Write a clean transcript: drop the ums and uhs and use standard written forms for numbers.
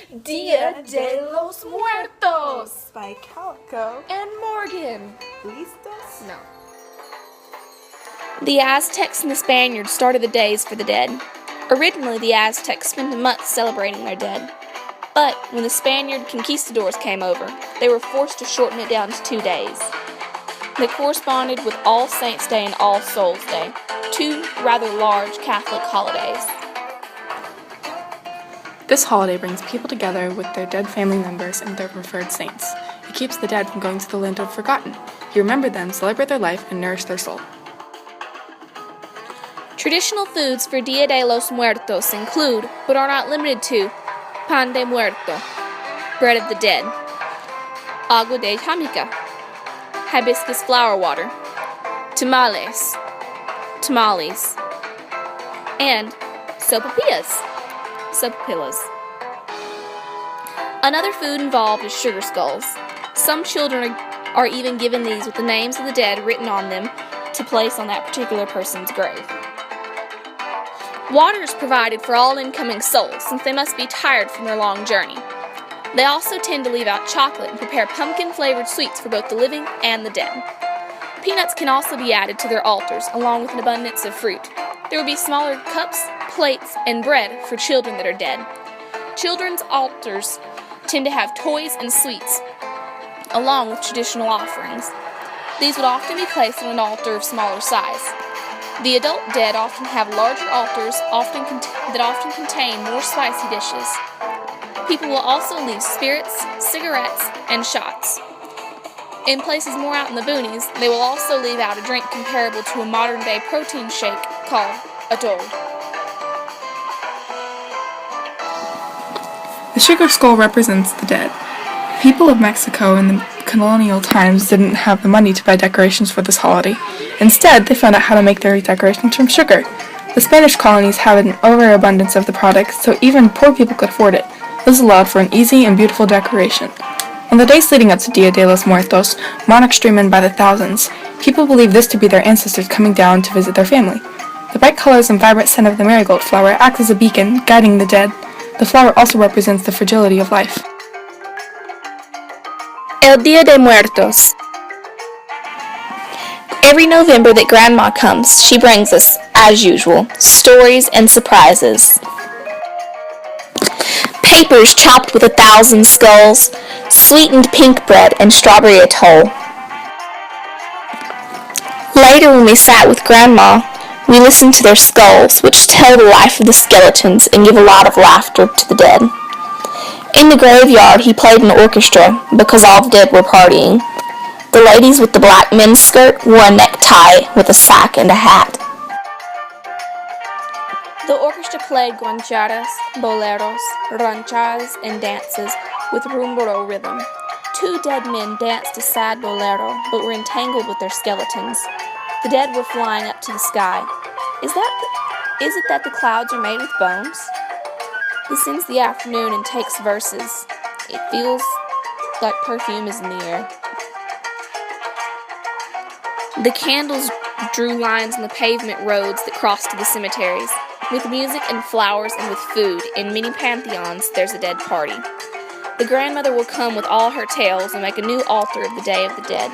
Dia de los Muertos by Calico and Morgan. Listos? No. The Aztecs and the Spaniards started the days for the dead. Originally, the Aztecs spent a month celebrating their dead. But when the Spaniard conquistadors came over, they were forced to shorten it down to 2 days. They corresponded with All Saints' Day and All Souls' Day, 2 rather large Catholic holidays. This holiday brings people together with their dead family members and their preferred saints. It keeps the dead from going to the land of forgotten. You remember them, celebrate their life, and nourish their soul. Traditional foods for Dia de los Muertos include, but are not limited to, pan de muerto, bread of the dead, agua de Jamaica, hibiscus flower water, tamales, and sopapillas. Another food involved is sugar skulls. Some children are even given these with the names of the dead written on them to place on that particular person's grave. Water is provided for all incoming souls, since they must be tired from their long journey. They also tend to leave out chocolate and prepare pumpkin-flavored sweets for both the living and the dead. Peanuts can also be added to their altars, along with an abundance of fruit. There will be smaller cups, plates, and bread for children that are dead. Children's altars tend to have toys and sweets, along with traditional offerings. These would often be placed on an altar of smaller size. The adult dead often have larger altars that often contain more spicy dishes. People will also leave spirits, cigarettes, and shots. In places more out in the boonies, they will also leave out a drink comparable to a modern-day protein shake called atol. The sugar skull represents the dead. People of Mexico in the colonial times didn't have the money to buy decorations for this holiday. Instead, they found out how to make their decorations from sugar. The Spanish colonies had an overabundance of the product, so even poor people could afford it. This allowed for an easy and beautiful decoration. On the days leading up to Dia de los Muertos, monarchs stream in by the thousands. People believe this to be their ancestors coming down to visit their family. The bright colors and vibrant scent of the marigold flower act as a beacon, guiding the dead. The flower also represents the fragility of life. El Dia de Muertos. Every November that Grandma comes, she brings us, as usual, stories and surprises. Papers chopped with 1,000 skulls, sweetened pink bread, and strawberry atol. Later, when we sat with Grandma, we listened to their skulls, which tell the life of the skeletons and give a lot of laughter to the dead. In the graveyard, he played an orchestra because all the dead were partying. The ladies with the black men's skirt wore a necktie with a sack and a hat. The orchestra played guancharas, boleros, ranchadas, and dances with rumbero rhythm. 2 dead men danced a sad bolero, but were entangled with their skeletons. The dead were flying up to the sky. Is it that the clouds are made with bones? He sings the afternoon and takes verses. It feels like perfume is in the air. The candles drew lines on the pavement roads that crossed to the cemeteries. With music and flowers and with food, in many pantheons, there's a dead party. The grandmother will come with all her tales and make a new altar of the Day of the Dead.